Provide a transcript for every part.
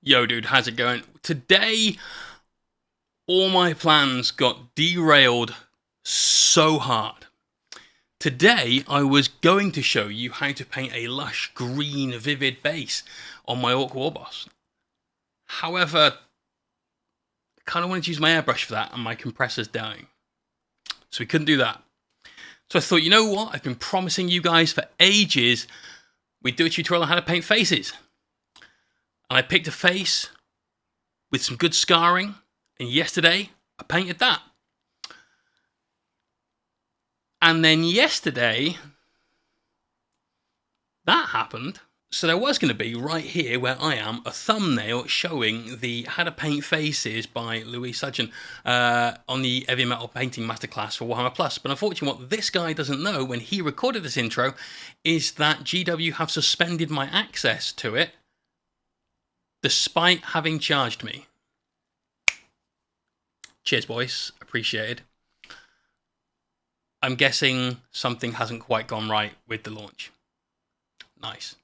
Yo dude, how's it going? Today, all my plans got derailed so hard. Today, I was going to show you how to paint a lush, green, vivid base on my Orc Warboss. However, I kind of wanted to use my airbrush for that and my compressor's dying. So we couldn't do that. So I thought, you know what? I've been promising you guys for ages we'd do a tutorial on how to paint faces. And I picked a face with some good scarring, and yesterday I painted that. And then yesterday, that happened. So there was going to be, right here where I am, a thumbnail showing the How to Paint Faces by Louis Sudgeon on the Heavy Metal Painting Masterclass for Warhammer Plus. But unfortunately, what this guy doesn't know when he recorded this intro is that GW have suspended my access to it, despite having charged me. Cheers, boys. Appreciated. I'm guessing something hasn't quite gone right with the launch. Nice.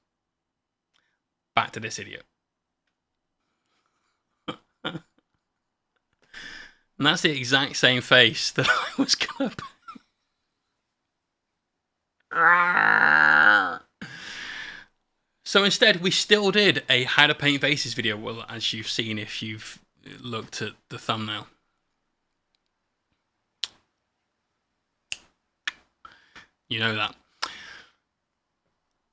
Back to this idiot. And that's the exact same face that I was going to... So instead, we still did a How to Paint Faces video, well, as you've seen if you've looked at the thumbnail. You know that.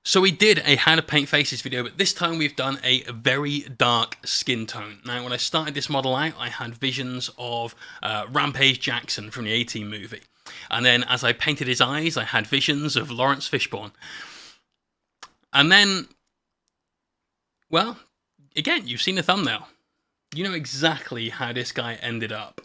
So we did a How to Paint Faces video, but this time we've done a very dark skin tone. Now, when I started this model out, I had visions of Rampage Jackson from the A-Team movie. And then as I painted his eyes, I had visions of Lawrence Fishburne. And then, well, again, you've seen the thumbnail. You know exactly how this guy ended up.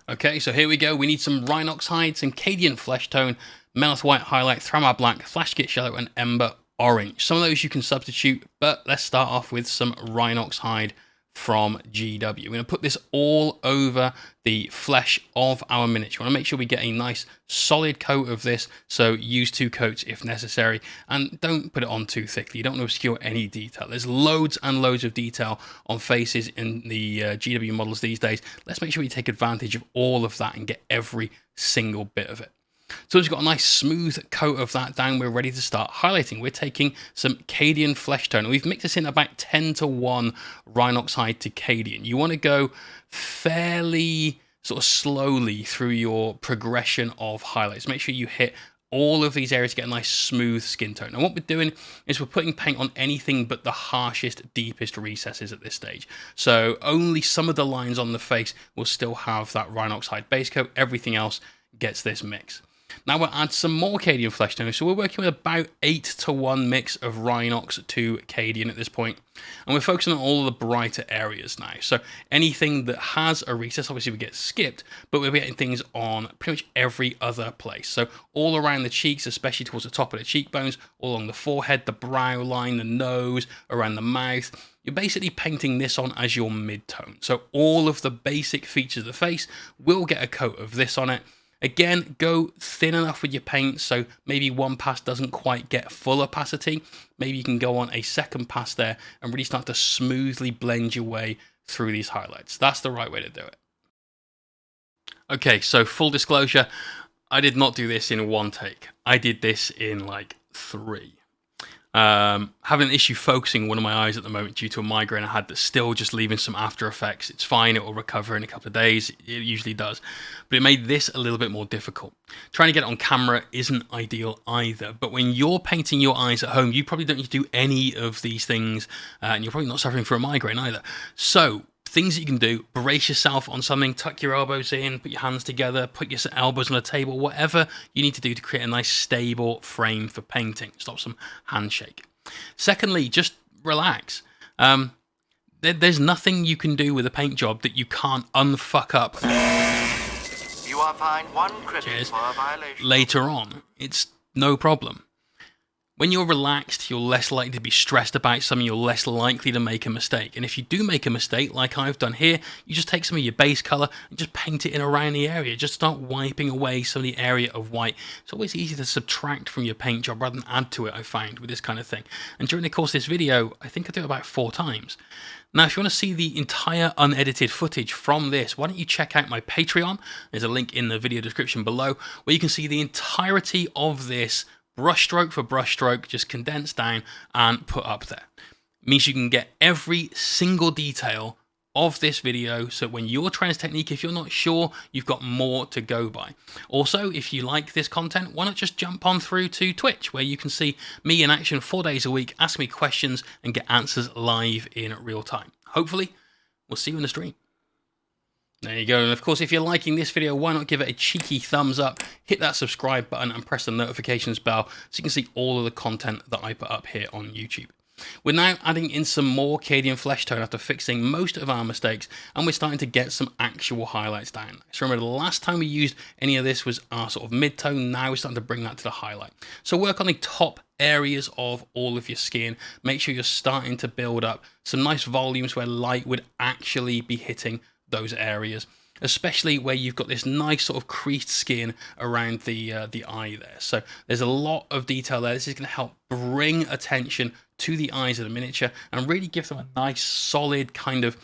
Okay, so here we go. We need some Rhinox Hide, some Cadian Fleshtone, Menoth White Highlight, Thramar Black, Gitz Yellow, and Ember Orange. Some of those you can substitute, but let's start off with some Rhinox Hide from GW. We're going to put this all over the flesh of our miniature. We want to make sure we get a nice solid coat of this, so use 2 coats if necessary, and don't put it on too thickly. You don't want to obscure any detail. There's loads and loads of detail on faces in the GW models these days. Let's make sure we take advantage of all of that and get every single bit of it. So once we've got a nice smooth coat of that down, we're ready to start highlighting. We're taking some Cadian Fleshtone, and we've mixed this in about 10-to-1 Rhinox Hide to Cadian. You want to go fairly sort of slowly through your progression of highlights. Make sure you hit all of these areas to get a nice smooth skin tone. And what we're doing is we're putting paint on anything but the harshest, deepest recesses at this stage. So only some of the lines on the face will still have that Rhinox Hide base coat. Everything else gets this mix. Now we'll add some more Cadian Fleshtone. So we're working with about 8-to-1 mix of Rhinox to Cadian at this point. And we're focusing on all of the brighter areas now. So anything that has a recess, obviously we get skipped, but we're getting things on pretty much every other place. So all around the cheeks, especially towards the top of the cheekbones, all along the forehead, the brow line, the nose, around the mouth. You're basically painting this on as your mid-tone. So all of the basic features of the face will get a coat of this on it. Again, go thin enough with your paint, so maybe one pass doesn't quite get full opacity. Maybe you can go on a second pass there and really start to smoothly blend your way through these highlights. That's the right way to do it. Okay, so full disclosure, I did not do this in one take. I did this in like 3. Having an issue focusing one of my eyes at the moment due to a migraine I had that's still just leaving some after effects. It's fine, it will recover in a couple of days, it usually does, but it made this a little bit more difficult. Trying to get it on camera isn't ideal either, but when you're painting your eyes at home, you probably don't need to do any of these things, and you're probably not suffering from a migraine either. So things that you can do: brace yourself on something, tuck your elbows in, put your hands together, put your elbows on a table, whatever you need to do to create a nice stable frame for painting. Stop some handshake. Secondly, just relax. There's nothing you can do with a paint job that you can't unfuck up. You are fined 1 credit for a violation. Later on. It's no problem. When you're relaxed, you're less likely to be stressed about something, you're less likely to make a mistake. And if you do make a mistake, like I've done here, you just take some of your base color and just paint it in around the area. Just start wiping away some of the area of white. It's always easy to subtract from your paint job rather than add to it, I find, with this kind of thing. And during the course of this video, I think I do it about 4 times. Now, if you want to see the entire unedited footage from this, why don't you check out my Patreon? There's a link in the video description below where you can see the entirety of this brushstroke for brushstroke, just condensed down and put up there. It means you can get every single detail of this video, so when you're trying this technique, if you're not sure, you've got more to go by. Also, if you like this content, why not just jump on through to Twitch, where you can see me in action 4 days a week, ask me questions and get answers live in real time. Hopefully, we'll see you in the stream. There you go. And of course, if you're liking this video, why not give it a cheeky thumbs up, hit that subscribe button and press the notifications bell so you can see all of the content that I put up here on YouTube. We're now adding in some more Cadian Fleshtone after fixing most of our mistakes, and we're starting to get some actual highlights down. So remember, the last time we used any of this was our sort of mid-tone. Now we're starting to bring that to the highlight. So work on the top areas of all of your skin. Make sure you're starting to build up some nice volumes where light would actually be hitting those areas, especially where you've got this nice sort of creased skin around the eye there. So there's a lot of detail there. This is going to help bring attention to the eyes of the miniature and really give them a nice solid kind of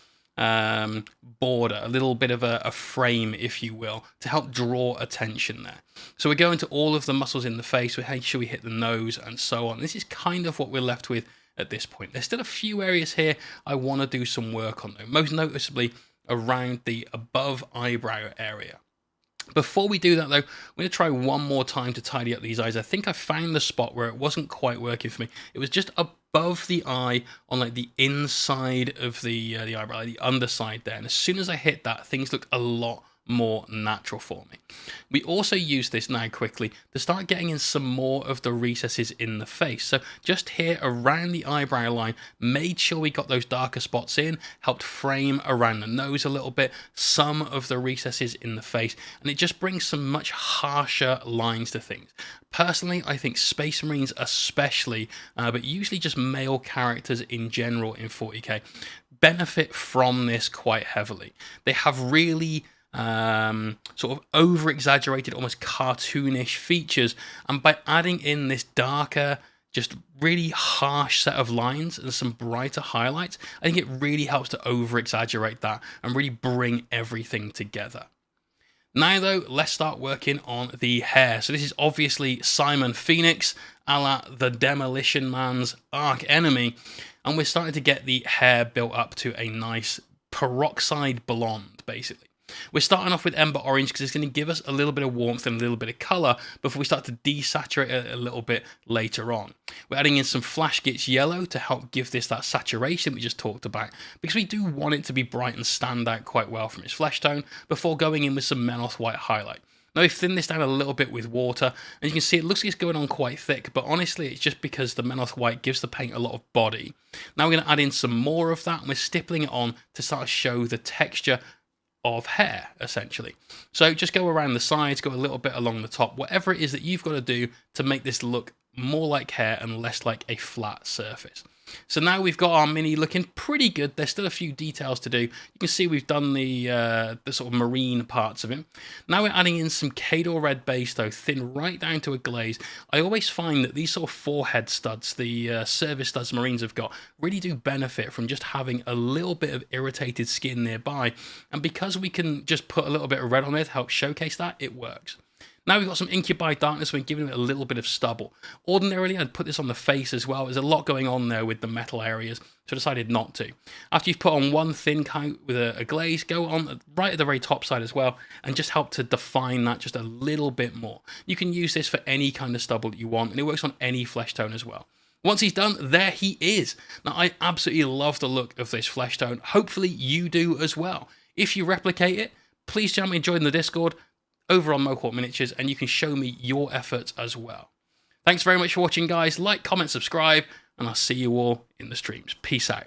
border, a little bit of a frame, if you will, to help draw attention there. So we're going to all of the muscles in the face. We make sure we hit the nose and so on. This is kind of what we're left with at this point. There's still a few areas here I want to do some work on, though, most noticeably around the above eyebrow area. Before we do that, though, I'm going to try one more time to tidy up these eyes. I think I found the spot where it wasn't quite working for me. It was just above the eye on like the inside of the eyebrow, like the underside there. And as soon as I hit that, things looked a lot more natural for me. We also use this now quickly to start getting in some more of the recesses in the face. So just here around the eyebrow line, made sure we got those darker spots in, helped frame around the nose a little bit, some of the recesses in the face, and it just brings some much harsher lines to things. Personally, I think Space Marines especially, but usually just male characters in general in 40k, benefit from this quite heavily. They have really sort of over-exaggerated, almost cartoonish features, and by adding in this darker, just really harsh set of lines and some brighter highlights, I think it really helps to over-exaggerate that and really bring everything together. Now though, let's start working on the hair. So this is obviously Simon Phoenix, a la the Demolition Man's arch enemy, and we're starting to get the hair built up to a nice peroxide blonde, basically. We're starting off with Ember Orange because it's going to give us a little bit of warmth and a little bit of colour before we start to desaturate it a little bit later on. We're adding in some Flash Gitz Yellow to help give this that saturation we just talked about, because we do want it to be bright and stand out quite well from its flesh tone before going in with some Menoth White Highlight. Now we've thinned this down a little bit with water, and you can see it looks like it's going on quite thick, but honestly it's just because the Menoth White gives the paint a lot of body. Now we're going to add in some more of that, and we're stippling it on to start to show the texture of hair, essentially. So just go around the sides, go a little bit along the top, whatever it is that you've got to do to make this look more like hair and less like a flat surface. So now we've got our mini looking pretty good. There's still a few details to do. You can see we've done the sort of marine parts of him. Now we're adding in some Cador Red base, though, thin right down to a glaze. I always find that these sort of forehead studs, the service studs Marines have got, really do benefit from just having a little bit of irritated skin nearby. And because we can just put a little bit of red on there to help showcase that, it works. Now we've got some Incubi Darkness, we're giving it a little bit of stubble. Ordinarily, I'd put this on the face as well. There's a lot going on there with the metal areas, so I decided not to. After you've put on one thin coat with a glaze, go on right at the very top side as well, and just help to define that just a little bit more. You can use this for any kind of stubble that you want, and it works on any flesh tone as well. Once he's done, there he is. Now, I absolutely love the look of this flesh tone. Hopefully you do as well. If you replicate it, please jump and join the Discord over on Mohawk Miniatures, and you can show me your efforts as well. Thanks very much for watching, guys. Like, comment, subscribe, and I'll see you all in the streams. Peace out.